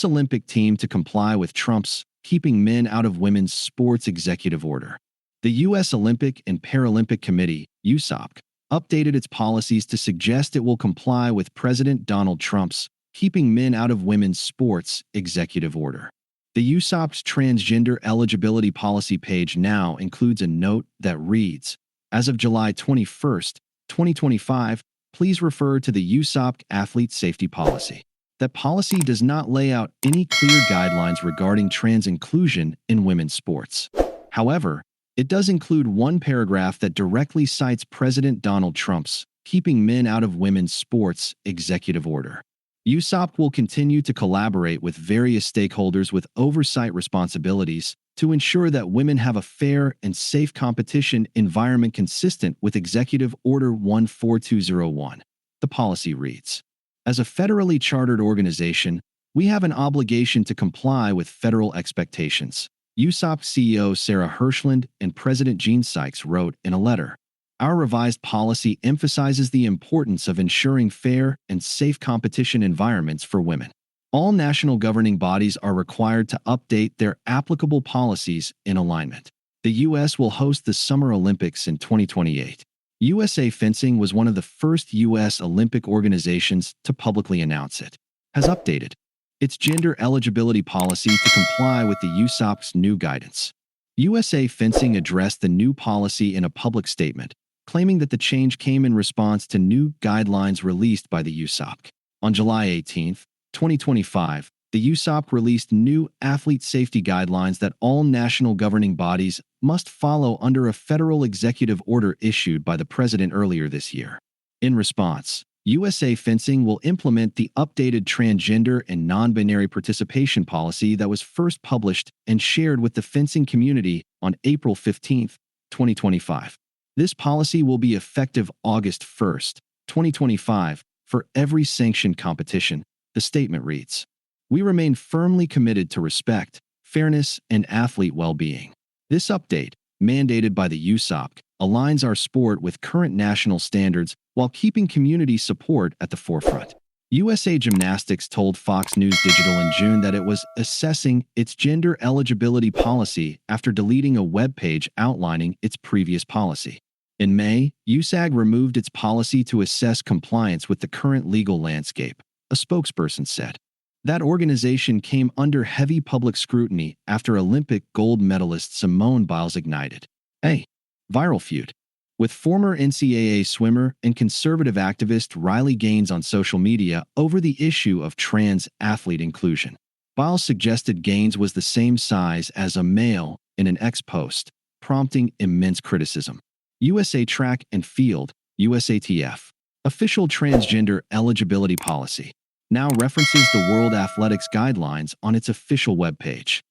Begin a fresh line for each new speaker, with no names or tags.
Olympic team to comply with Trump's Keeping Men Out of Women's Sports executive order. The U.S. Olympic and Paralympic Committee, USOC, updated its policies to suggest it will comply with President Donald Trump's Keeping Men Out of Women's Sports executive order. The USOC's transgender eligibility policy page now includes a note that reads, "As of July 21, 2025, please refer to the USOC Athlete Safety Policy." That policy does not lay out any clear guidelines regarding trans inclusion in women's sports. However, it does include one paragraph that directly cites President Donald Trump's Keeping Men Out of Women's Sports executive order. USOC will continue to collaborate with various stakeholders with oversight responsibilities to ensure that women have a fair and safe competition environment consistent with Executive Order 14201. The policy reads, "As a federally chartered organization, we have an obligation to comply with federal expectations," USOC CEO Sarah Hirschland and President Gene Sykes wrote in a letter. "Our revised policy emphasizes the importance of ensuring fair and safe competition environments for women. All national governing bodies are required to update their applicable policies in alignment. The U.S. will host the Summer Olympics in 2028. USA Fencing was one of the first U.S. Olympic organizations to publicly announce it, has updated its gender eligibility policy to comply with the USOC's new guidance. USA Fencing addressed the new policy in a public statement, claiming that the change came in response to new guidelines released by the USOC. On July 18, 2025, the USOC released new athlete safety guidelines that all national governing bodies must follow under a federal executive order issued by the president earlier this year. In response, USA Fencing will implement the updated transgender and non-binary participation policy that was first published and shared with the fencing community on April 15, 2025. This policy will be effective August 1, 2025, for every sanctioned competition, the statement reads. "We remain firmly committed to respect, fairness, and athlete well-being. This update, mandated by the USOC, aligns our sport with current national standards while keeping community support at the forefront." USA Gymnastics told Fox News Digital in June that it was assessing its gender eligibility policy after deleting a web page outlining its previous policy. In May, USAG removed its policy to assess compliance with the current legal landscape, a spokesperson said. That organization came under heavy public scrutiny after Olympic gold medalist Simone Biles ignited a viral feud with former NCAA swimmer and conservative activist Riley Gaines on social media over the issue of trans athlete inclusion. Biles suggested Gaines was the same size as a male in an X post, prompting immense criticism. USA Track and Field, USATF, official transgender eligibility policy, now references the World Athletics Guidelines on its official webpage.